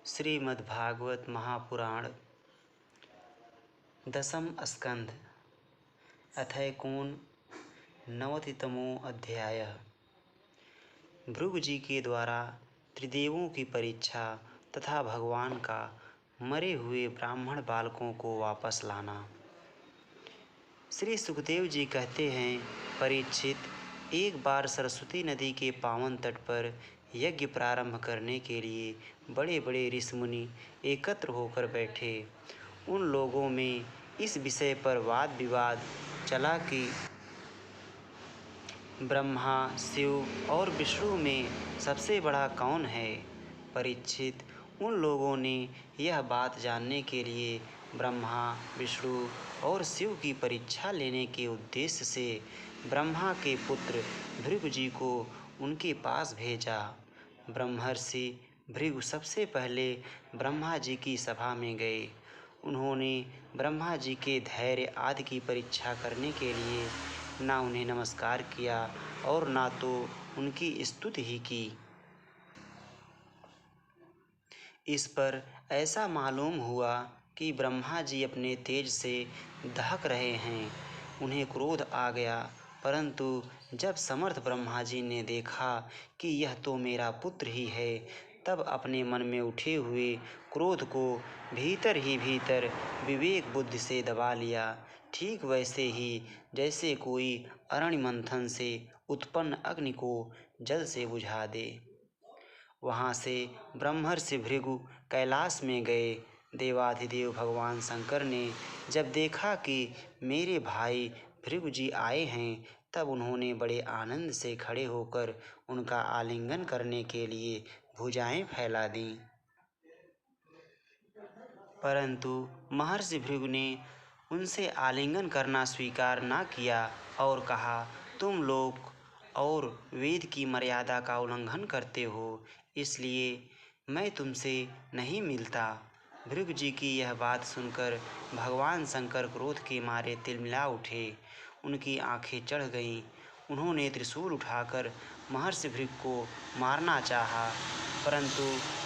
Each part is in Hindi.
श्रीमद्भागवत महापुराण दशम स्कंध अथैकोननवतितमो अध्यायः। भृगु जी के द्वारा त्रिदेवों की परीक्षा तथा भगवान का मरे हुए ब्राह्मण बालकों को वापस लाना। श्री सुखदेव जी कहते हैं, परीक्षित, एक बार सरस्वती नदी के पावन तट पर यज्ञ प्रारंभ करने के लिए बड़े बड़े ऋषि मुनि एकत्र होकर बैठे। उन लोगों में इस विषय पर वाद विवाद चला कि ब्रह्मा, शिव और विष्णु में सबसे बड़ा कौन है। परीक्षित, उन लोगों ने यह बात जानने के लिए ब्रह्मा, विष्णु और शिव की परीक्षा लेने के उद्देश्य से ब्रह्मा के पुत्र भृगु जी को उनके पास भेजा। ब्रह्मर्षि भृगु सबसे पहले ब्रह्मा जी की सभा में गए। उन्होंने ब्रह्मा जी के धैर्य आदि की परीक्षा करने के लिए ना उन्हें नमस्कार किया और ना तो उनकी स्तुति ही की। इस पर ऐसा मालूम हुआ कि ब्रह्मा जी अपने तेज से दहक रहे हैं। उन्हें क्रोध आ गया, परंतु जब समर्थ ब्रह्मा जी ने देखा कि यह तो मेरा पुत्र ही है, तब अपने मन में उठे हुए क्रोध को भीतर ही भीतर विवेक बुद्धि से दबा लिया। ठीक वैसे ही जैसे कोई अरण्य मंथन से उत्पन्न अग्नि को जल से बुझा दे। वहाँ से ब्रह्मर्षि भृगु कैलाश में गए। देवाधिदेव भगवान शंकर ने जब देखा कि मेरे भाई भृगु जी आए हैं, तब उन्होंने बड़े आनंद से खड़े होकर उनका आलिंगन करने के लिए भुजाएं फैला दीं। परंतु महर्षि भृगु ने उनसे आलिंगन करना स्वीकार न किया और कहा, तुम लोक और वेद की मर्यादा का उल्लंघन करते हो, इसलिए मैं तुमसे नहीं मिलता। भृगु जी की यह बात सुनकर भगवान शंकर क्रोध के मारे तिलमिला उठे। उनकी आंखें चढ़ गईं। उन्होंने त्रिशूल उठाकर महर्षि भृगु को मारना चाहा, परंतु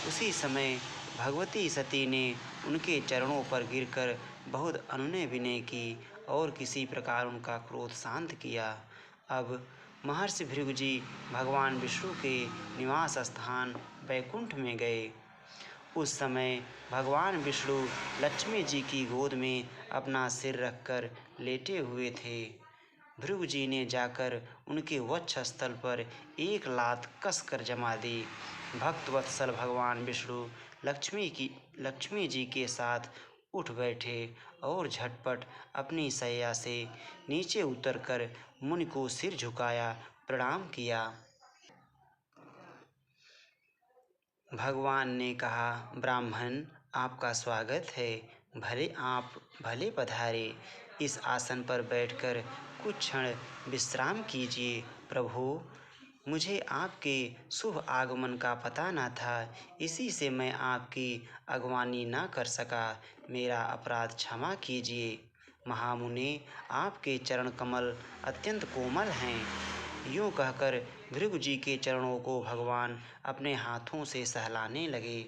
उसी समय भगवती सती ने उनके चरणों पर गिरकर बहुत अनुनय विनय की और किसी प्रकार उनका क्रोध शांत किया। अब महर्षि भृगु जी भगवान विष्णु के निवास स्थान वैकुंठ में गए। उस समय भगवान विष्णु लक्ष्मी जी की गोद में अपना सिर रखकर लेटे हुए थे। भृगु जी ने जाकर उनके वक्षस्थल पर एक लात कसकर जमा दी। भक्त वत्सल भगवान विष्णु लक्ष्मी जी के साथ उठ बैठे और झटपट अपनी शैया से नीचे उतरकर मुनि को सिर झुकाया, प्रणाम किया। भगवान ने कहा, ब्राह्मण, आपका स्वागत है। भले पधारे। इस आसन पर बैठकर कुछ क्षण विश्राम कीजिए। प्रभु, मुझे आपके शुभ आगमन का पता न था, इसी से मैं आपकी अगवानी न कर सका। मेरा अपराध क्षमा कीजिए। महामुने, आपके चरण कमल अत्यंत कोमल हैं। यूँ कहकर भृगु जी के चरणों को भगवान अपने हाथों से सहलाने लगे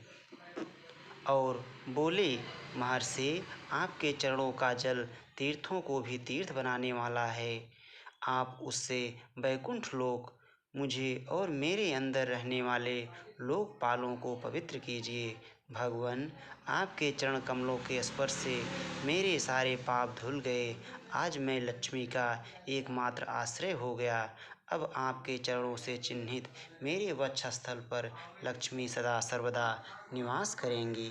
और बोले, महर्षि, आपके चरणों का जल तीर्थों को भी तीर्थ बनाने वाला है। आप उससे वैकुंठ लोक, मुझे और मेरे अंदर रहने वाले लोकपालों को पवित्र कीजिए। भगवान, आपके चरण कमलों के स्पर्श से मेरे सारे पाप धुल गए। आज मैं लक्ष्मी का एकमात्र आश्रय हो गया। अब आपके चरणों से चिन्हित मेरे वक्षस्थल पर लक्ष्मी सदा सर्वदा निवास करेंगी।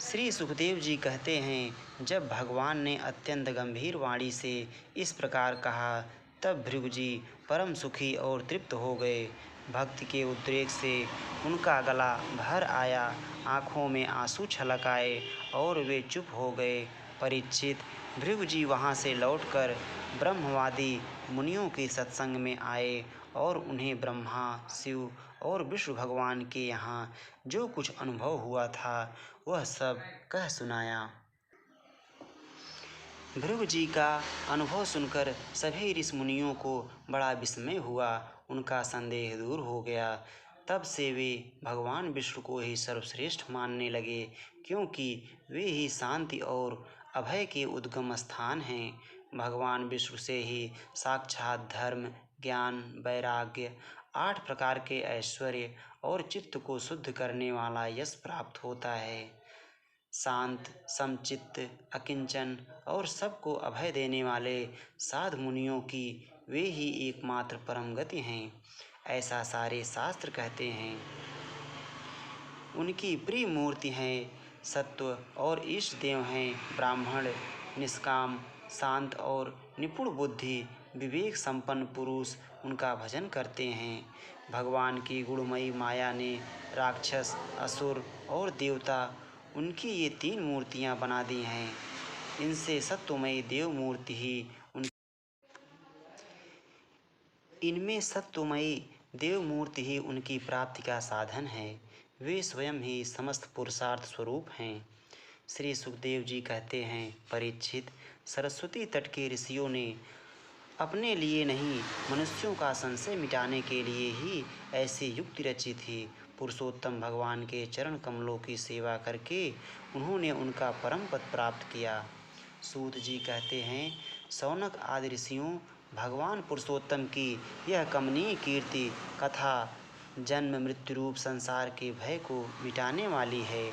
श्री सुखदेव जी कहते हैं, जब भगवान ने अत्यंत गंभीर वाणी से इस प्रकार कहा, तब भृगु जी परम सुखी और तृप्त हो गए। भक्ति के उद्रेक से उनका गला भर आया, आँखों में आंसू छलक आए और वे चुप हो गए। परीक्षित, भृगु जी वहाँ से लौटकर ब्रह्मवादी मुनियों के सत्संग में आए और उन्हें ब्रह्मा, शिव और विष्णु भगवान के यहाँ जो कुछ अनुभव हुआ था वह सब कह सुनाया। भृगु जी का अनुभव सुनकर सभी ऋषि मुनियों को बड़ा विस्मय हुआ। उनका संदेह दूर हो गया। तब से वे भगवान विष्णु को ही सर्वश्रेष्ठ मानने लगे, क्योंकि वे ही शांति और अभय के उद्गम स्थान हैं। भगवान विष्णु से ही साक्षात धर्म, ज्ञान, वैराग्य, 8 प्रकार के ऐश्वर्य और चित्त को शुद्ध करने वाला यश प्राप्त होता है। शांत, समचित्त, अकिंचन और सबको अभय देने वाले साधु मुनियों की वे ही एकमात्र परम गति हैं, ऐसा सारे शास्त्र कहते हैं। उनकी प्रिय मूर्ति हैं सत्व और इष्ट देव हैं ब्राह्मण, निष्काम, शांत और निपुण बुद्धि, विवेक संपन्न पुरुष उनका भजन करते हैं। भगवान की गुणमयी माया ने राक्षस, असुर और देवता उनकी ये 3 मूर्तियाँ बना दी हैं। इनसे सत्वमयी देव मूर्ति ही इनमें सत्वमयी देव मूर्ति ही उनकी प्राप्ति का साधन है। वे स्वयं ही समस्त पुरुषार्थ स्वरूप हैं। श्री सुखदेव जी कहते हैं, परीक्षित, सरस्वती तट के ऋषियों ने अपने लिए नहीं, मनुष्यों का संशय मिटाने के लिए ही ऐसी युक्ति रची थी। पुरुषोत्तम भगवान के चरण कमलों की सेवा करके उन्होंने उनका परम पद प्राप्त किया। सूत जी कहते हैं, शौनक आदि ऋषियों, भगवान पुरुषोत्तम की यह कमनीय कीर्ति कथा जन्म मृत्यु रूप संसार के भय को मिटाने वाली है।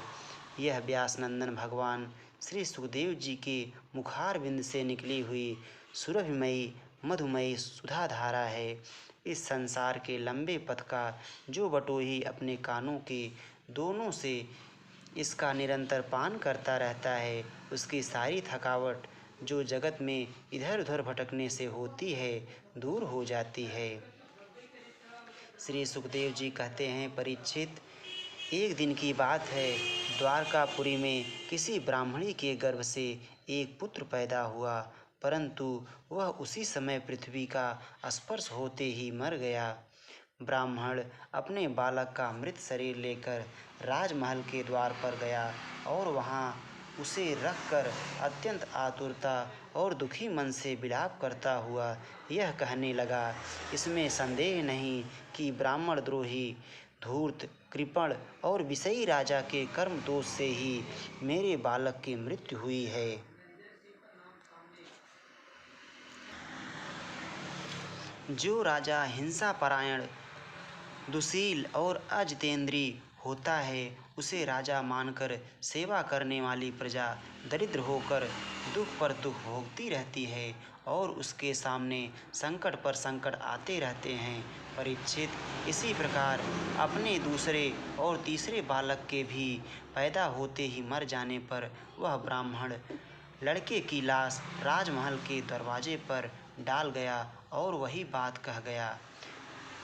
यह व्यासनंदन भगवान श्री सुखदेव जी के मुखारविंद से निकली हुई सुरभिमयी मधुमयी सुधाधारा है। इस संसार के लंबे पथ का जो बटोही अपने कानों के दोनों से इसका निरंतर पान करता रहता है, उसकी सारी थकावट जो जगत में इधर उधर भटकने से होती है, दूर हो जाती है। श्री सुखदेव जी कहते हैं, परीक्षित, एक दिन की बात है, द्वारकापुरी में किसी ब्राह्मणी के गर्भ से एक पुत्र पैदा हुआ, परंतु वह उसी समय पृथ्वी का स्पर्श होते ही मर गया। ब्राह्मण अपने बालक का मृत शरीर लेकर राजमहल के द्वार पर गया और वहाँ उसे रखकर अत्यंत आतुरता और दुखी मन से विलाप करता हुआ यह कहने लगा, इसमें संदेह नहीं कि ब्राह्मण द्रोही, धूर्त, कृपण और विषयी राजा के कर्म दोष से ही मेरे बालक की मृत्यु हुई है। जो राजा हिंसा परायण, दुशील और अजितेंद्रिय होता है, उसे राजा मानकर सेवा करने वाली प्रजा दरिद्र होकर दुख पर दुख भोगती रहती है और उसके सामने संकट पर संकट आते रहते हैं। परीक्षित, इसी प्रकार अपने दूसरे और तीसरे बालक के भी पैदा होते ही मर जाने पर वह ब्राह्मण लड़के की लाश राजमहल के दरवाजे पर डाल गया और वही बात कह गया।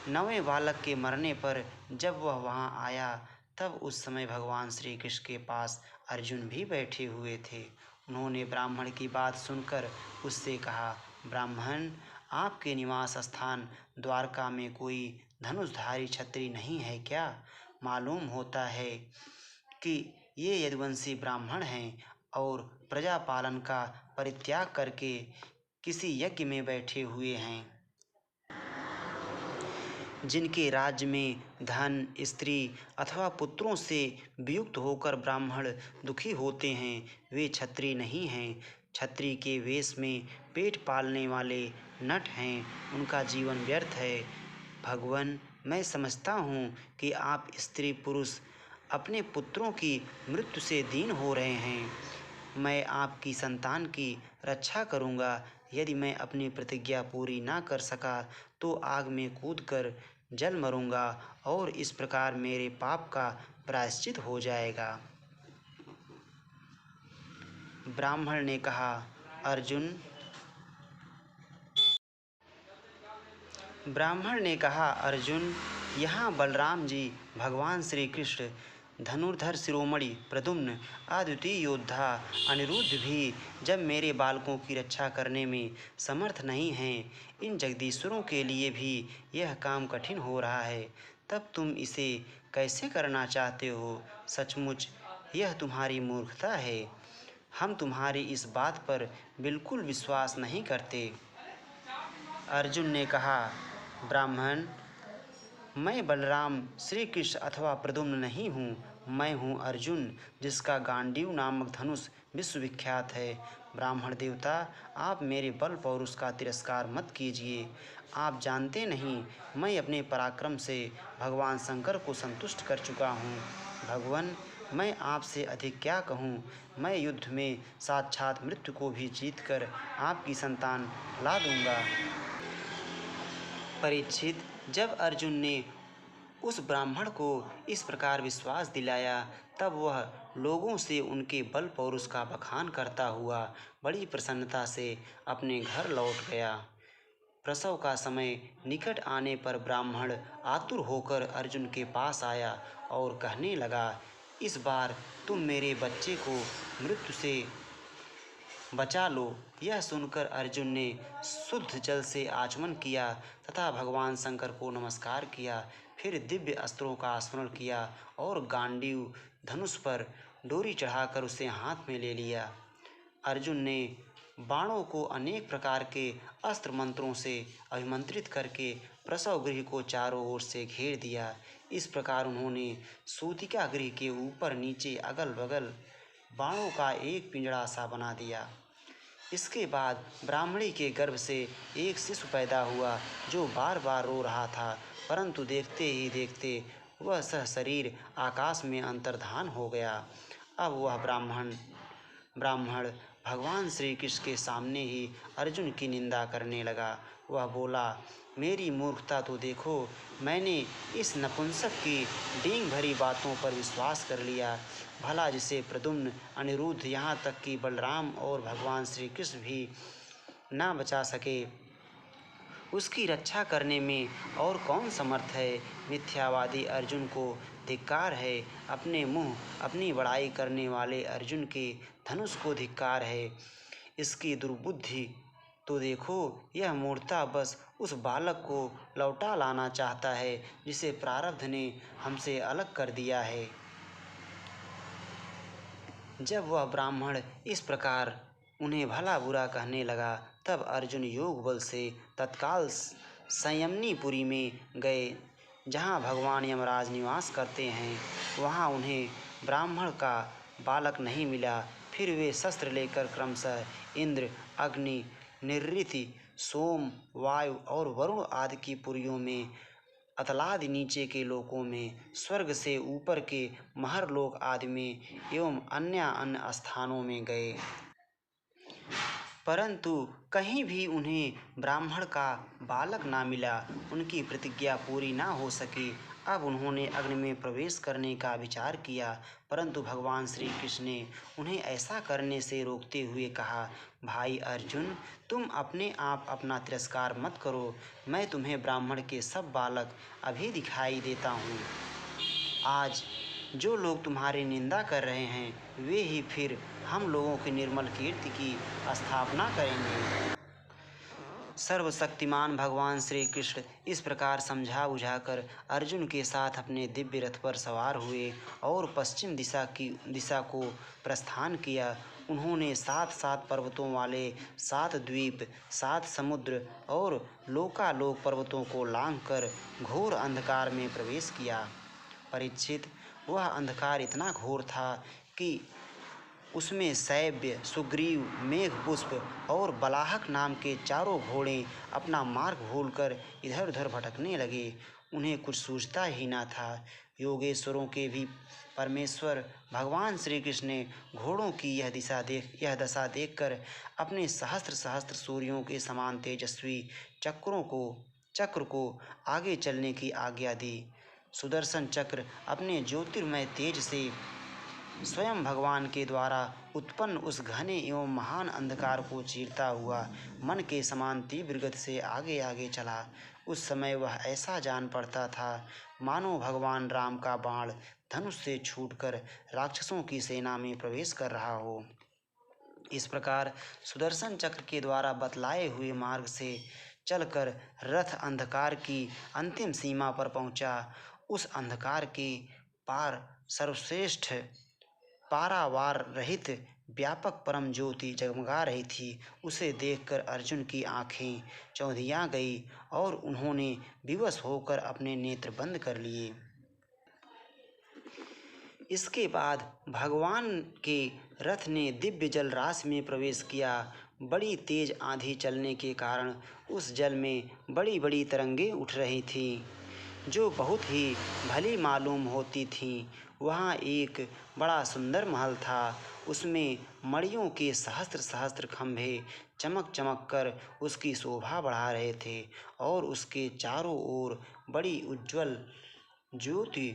9वें बालक के मरने पर जब वह वहाँ आया, तब उस समय भगवान श्री कृष्ण के पास अर्जुन भी बैठे हुए थे। उन्होंने ब्राह्मण की बात सुनकर उससे कहा, ब्राह्मण, आपके निवास स्थान द्वारका में कोई धनुषधारी क्षत्रिय नहीं है क्या? मालूम होता है कि ये यदुवंशी ब्राह्मण हैं और प्रजा पालन का परित्याग करके किसी यज्ञ में बैठे हुए हैं। जिनके राज्य में धन, स्त्री अथवा पुत्रों से वियुक्त होकर ब्राह्मण दुखी होते हैं, वे क्षत्रिय नहीं हैं। क्षत्रिय के वेश में पेट पालने वाले नट हैं, उनका जीवन व्यर्थ है। भगवान, मैं समझता हूँ कि आप स्त्री पुरुष अपने पुत्रों की मृत्यु से दीन हो रहे हैं। मैं आपकी संतान की रक्षा करूँगा। यदि मैं अपनी प्रतिज्ञा पूरी ना कर सका तो आग में कूदकर जल मरूंगा और इस प्रकार मेरे पाप का प्रायश्चित हो जाएगा। ब्राह्मण ने कहा, अर्जुन, यहाँ बलराम जी, भगवान श्री कृष्ण, धनुर्धर शिरोमणि प्रद्युम्न, अद्वितीय योद्धा अनिरुद्ध भी जब मेरे बालकों की रक्षा करने में समर्थ नहीं हैं, इन जगदीश्वरों के लिए भी यह काम कठिन हो रहा है, तब तुम इसे कैसे करना चाहते हो? सचमुच यह तुम्हारी मूर्खता है। हम तुम्हारी इस बात पर बिल्कुल विश्वास नहीं करते। अर्जुन ने कहा, ब्राह्मण, मैं बलराम श्री कृष्ण अथवा प्रद्युम्न नहीं हूँ, मैं हूँ अर्जुन, जिसका गांडीव नामक धनुष विश्वविख्यात है। ब्राह्मण देवता, आप मेरे बल पौरुष का तिरस्कार मत कीजिए। आप जानते नहीं, मैं अपने पराक्रम से भगवान शंकर को संतुष्ट कर चुका हूँ। भगवान, मैं आपसे अधिक क्या कहूँ। मैं युद्ध में साक्षात मृत्यु को भी जीतकर आपकी संतान ला दूंगा। परीक्षित, जब अर्जुन ने उस ब्राह्मण को इस प्रकार विश्वास दिलाया, तब वह लोगों से उनके बल पौरुष का बखान करता हुआ बड़ी प्रसन्नता से अपने घर लौट गया। प्रसव का समय निकट आने पर ब्राह्मण आतुर होकर अर्जुन के पास आया और कहने लगा, इस बार तुम मेरे बच्चे को मृत्यु से बचा लो। यह सुनकर अर्जुन ने शुद्ध जल से आचमन किया तथा भगवान शंकर को नमस्कार किया। फिर दिव्य अस्त्रों का स्मरण किया और गांडीव धनुष पर डोरी चढ़ाकर उसे हाथ में ले लिया। अर्जुन ने बाणों को अनेक प्रकार के अस्त्र मंत्रों से अभिमंत्रित करके प्रसव गृह को चारों ओर से घेर दिया। इस प्रकार उन्होंने सूतिका गृह के ऊपर नीचे अगल बगल बाणों का एक पिंजड़ा सा बना दिया। इसके बाद ब्राह्मणी के गर्भ से एक शिशु पैदा हुआ, जो बार बार रो रहा था, परंतु देखते ही देखते वह शरीर आकाश में अंतर्धान हो गया। अब वह ब्राह्मण भगवान श्री कृष्ण के सामने ही अर्जुन की निंदा करने लगा। वह बोला, मेरी मूर्खता तो देखो, मैंने इस नपुंसक की डींग भरी बातों पर विश्वास कर लिया। भला जिसे प्रद्युम्न, अनिरुद्ध, यहाँ तक कि बलराम और भगवान श्री कृष्ण भी ना बचा सके, उसकी रक्षा करने में और कौन समर्थ है। मिथ्यावादी अर्जुन को धिक्कार है। अपने मुँह अपनी बड़ाई करने वाले अर्जुन के धनुष को धिक्कार है। इसकी दुर्बुद्धि तो देखो, यह मूर्खता बस उस बालक को लौटा लाना चाहता है जिसे प्रारब्ध ने हमसे अलग कर दिया है। जब वह ब्राह्मण इस प्रकार उन्हें भला बुरा कहने लगा, तब अर्जुन योग बल से तत्काल संयमनीपुरी में गए, जहाँ भगवान यमराज निवास करते हैं। वहाँ उन्हें ब्राह्मण का बालक नहीं मिला। फिर वे शस्त्र लेकर क्रमशः इंद्र, अग्नि, निरृति, सोम, वायु और वरुण आदि की पुरियों में, अतलादि नीचे के लोकों में, स्वर्ग से ऊपर के महरलोक आदि में एवं अन्य स्थानों में गए, परंतु कहीं भी उन्हें ब्राह्मण का बालक ना मिला। उनकी प्रतिज्ञा पूरी ना हो सकी। अब उन्होंने अग्नि में प्रवेश करने का विचार किया, परंतु भगवान श्री कृष्ण ने उन्हें ऐसा करने से रोकते हुए कहा, भाई अर्जुन, तुम अपने आप अपना तिरस्कार मत करो। मैं तुम्हें ब्राह्मण के सब बालक अभी दिखाई देता हूँ। आज जो लोग तुम्हारी निंदा कर रहे हैं, वे ही फिर हम लोगों की निर्मल कीर्ति की स्थापना करेंगे। सर्वशक्तिमान भगवान श्री कृष्ण इस प्रकार समझा बुझाकर अर्जुन के साथ अपने दिव्य रथ पर सवार हुए और पश्चिम दिशा को प्रस्थान किया। उन्होंने 7 पर्वतों वाले 7 द्वीप, 7 समुद्र और लोकालोक पर्वतों को लांघकर घोर अंधकार में प्रवेश किया। परीक्षित, वह अंधकार इतना घोर था कि उसमें शैव्य, सुग्रीव, मेघपुष्प और बलाहक नाम के चारों घोड़े अपना मार्ग भूलकर इधर उधर भटकने लगे। उन्हें कुछ सूझता ही ना था। योगेश्वरों के भी परमेश्वर भगवान श्री कृष्ण ने घोड़ों की यह दशा देखकर अपने सहस्त्र सहस्त्र सूर्यों के समान तेजस्वी चक्र को आगे चलने की आज्ञा दी। सुदर्शन चक्र अपने ज्योतिर्मय तेज से स्वयं भगवान के द्वारा उत्पन्न उस घने एवं महान अंधकार को चीरता हुआ मन के समान तीव्र गति से आगे आगे चला। उस समय वह ऐसा जान पड़ता था मानो भगवान राम का बाण धनुष से छूटकर राक्षसों की सेना में प्रवेश कर रहा हो। इस प्रकार सुदर्शन चक्र के द्वारा बतलाए हुए मार्ग से चलकर रथ अंधकार की अंतिम सीमा पर पहुंचा। उस अंधकार के पार सर्वश्रेष्ठ पारावार रहित व्यापक परम ज्योति जगमगा रही थी, उसे देखकर अर्जुन की आंखें चौंधिया गई और उन्होंने विवश होकर अपने नेत्र बंद कर लिए। इसके बाद भगवान के रथ ने दिव्य जल राशि में प्रवेश किया। बड़ी तेज आंधी चलने के कारण उस जल में बड़ी बड़ी तरंगें उठ रही थीं, जो बहुत ही भली मालूम होती थीं। वहाँ एक बड़ा सुंदर महल था, उसमें मणियों के सहस्त्र सहस्त्र खंभे चमक चमक कर उसकी शोभा बढ़ा रहे थे और उसके चारों ओर बड़ी उज्ज्वल ज्योति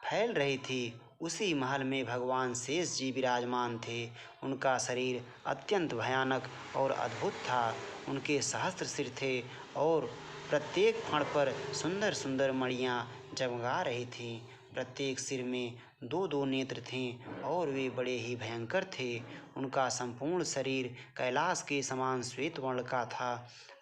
फैल रही थी। उसी महल में भगवान शेष जी विराजमान थे। उनका शरीर अत्यंत भयानक और अद्भुत था। उनके सहस्त्र सिर थे और प्रत्येक फण पर सुंदर सुंदर मणियाँ जगमगा रही थीं। प्रत्येक सिर में दो दो नेत्र थे और वे बड़े ही भयंकर थे। उनका संपूर्ण शरीर कैलाश के समान श्वेत वर्ण का था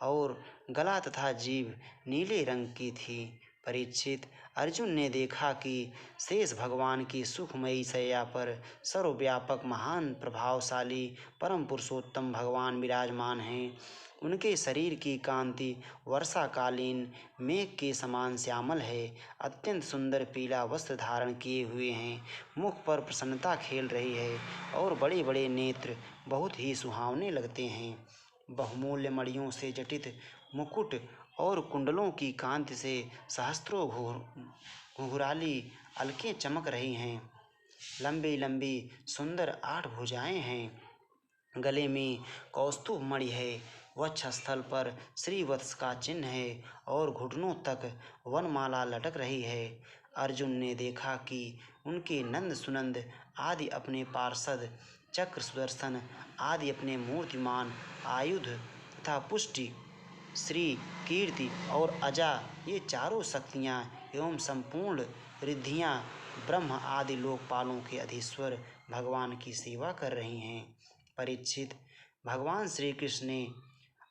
और गला तथा जीभ नीले रंग की थी। परीक्षित, अर्जुन ने देखा कि शेष भगवान की सुखमयी शैया पर सर्वव्यापक महान प्रभावशाली परम पुरुषोत्तम भगवान विराजमान हैं। उनके शरीर की कांति वर्षाकालीन मेघ के समान श्यामल है। अत्यंत सुंदर पीला वस्त्र धारण किए हुए हैं। मुख पर प्रसन्नता खेल रही है और बड़े बड़े नेत्र बहुत ही सुहावने लगते हैं। बहुमूल्य मणियों से जटित मुकुट और कुंडलों की कांति से सहस्त्रों घुंघराली अलकें चमक रही हैं। लंबी लंबी सुंदर 8 भुजाएं हैं। गले में कौस्तुभ मणि है। वक्षस्थल पर श्रीवत्स का चिन्ह है और घुटनों तक वनमाला लटक रही है। अर्जुन ने देखा कि उनके नंद सुनंद आदि अपने पार्षद, चक्र सुदर्शन आदि अपने मूर्तिमान आयुध तथा पुष्टि, श्री, कीर्ति और अजा ये चारों शक्तियाँ एवं संपूर्ण रिद्धियाँ ब्रह्म आदि लोकपालों के अधीश्वर भगवान की सेवा कर रही हैं। परीक्षित, भगवान श्री कृष्ण ने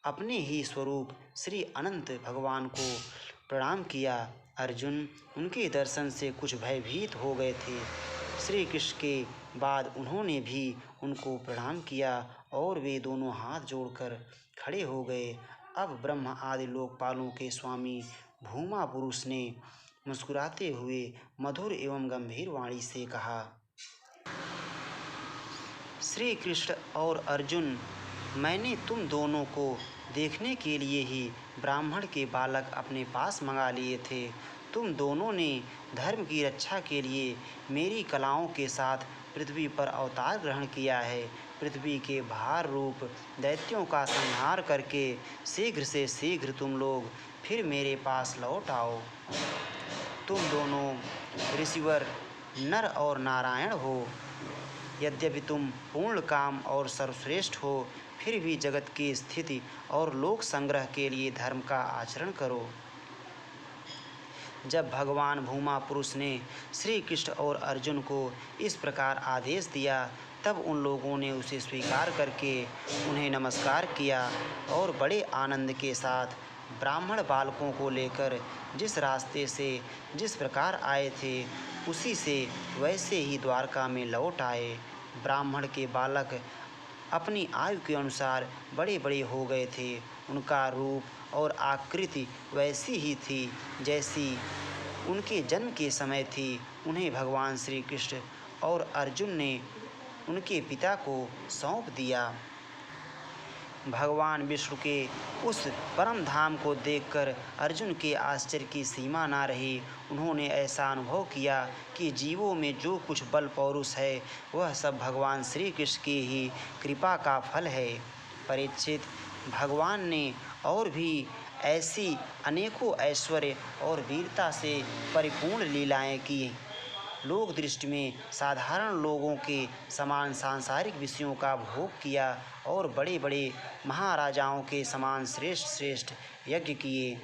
अपने ही स्वरूप श्री अनंत भगवान को प्रणाम किया। अर्जुन उनके दर्शन से कुछ भयभीत हो गए थे। श्री कृष्ण के बाद उन्होंने भी उनको प्रणाम किया और वे दोनों हाथ जोड़कर खड़े हो गए। अब ब्रह्म आदि लोकपालों के स्वामी भूमा पुरुष ने मुस्कुराते हुए मधुर एवं गंभीर वाणी से कहा, श्री कृष्ण और अर्जुन, मैंने तुम दोनों को देखने के लिए ही ब्राह्मण के बालक अपने पास मंगा लिए थे। तुम दोनों ने धर्म की रक्षा के लिए मेरी कलाओं के साथ पृथ्वी पर अवतार ग्रहण किया है। पृथ्वी के भार रूप दैत्यों का संहार करके शीघ्र से शीघ्र तुम लोग फिर मेरे पास लौट आओ। तुम दोनों ऋषिवर नर और नारायण हो। यद्यपि तुम पूर्ण काम और सर्वश्रेष्ठ हो, फिर भी जगत की स्थिति और लोक संग्रह के लिए धर्म का आचरण करो। जब भगवान भूमा पुरुष ने श्री कृष्ण और अर्जुन को इस प्रकार आदेश दिया, तब उन लोगों ने उसे स्वीकार करके उन्हें नमस्कार किया और बड़े आनंद के साथ ब्राह्मण बालकों को लेकर जिस रास्ते से जिस प्रकार आए थे, उसी से वैसे ही द्वारका में लौट आए। ब्राह्मण के बालक अपनी आयु के अनुसार बड़े बड़े हो गए थे। उनका रूप और आकृति वैसी ही थी जैसी उनके जन्म के समय थी। उन्हें भगवान श्री कृष्ण और अर्जुन ने उनके पिता को सौंप दिया। भगवान विष्णु के उस परम धाम को देखकर अर्जुन के आश्चर्य की सीमा ना रही। उन्होंने ऐसा अनुभव किया कि जीवों में जो कुछ बल पौरुष है, वह सब भगवान श्री कृष्ण की ही कृपा का फल है। परीक्षित, भगवान ने और भी ऐसी अनेकों ऐश्वर्य और वीरता से परिपूर्ण लीलाएं की। लोक दृष्टि में साधारण लोगों के समान सांसारिक विषयों का भोग किया और बड़े बड़े महाराजाओं के समान श्रेष्ठ श्रेष्ठ यज्ञ किए।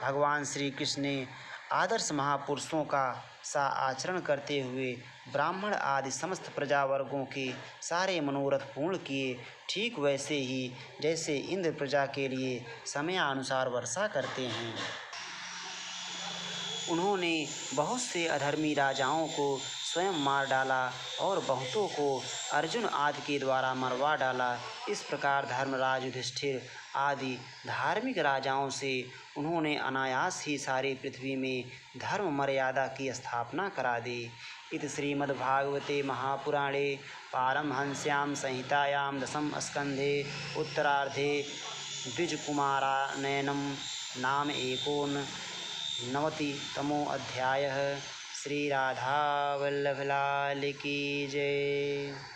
भगवान श्री कृष्ण ने आदर्श महापुरुषों का सा आचरण करते हुए ब्राह्मण आदि समस्त प्रजा वर्गों के सारे मनोरथ पूर्ण किए, ठीक वैसे ही जैसे इंद्र प्रजा के लिए समयानुसार वर्षा करते हैं। उन्होंने बहुत से अधर्मी राजाओं को स्वयं मार डाला और बहुतों को अर्जुन आदि के द्वारा मरवा डाला। इस प्रकार धर्मराज, युधिष्ठिर आदि धार्मिक राजाओं से उन्होंने अनायास ही सारी पृथ्वी में धर्म मर्यादा की स्थापना करा दी। इति श्रीमद्भागवते महापुराणे पारमहंस्यां संहितायां दशम स्कन्धे उत्तरार्धे द्विजकुमारानयनं नाम एकोननवतितमो अध्यायः। श्री राधा वल्लभ लाल की जय।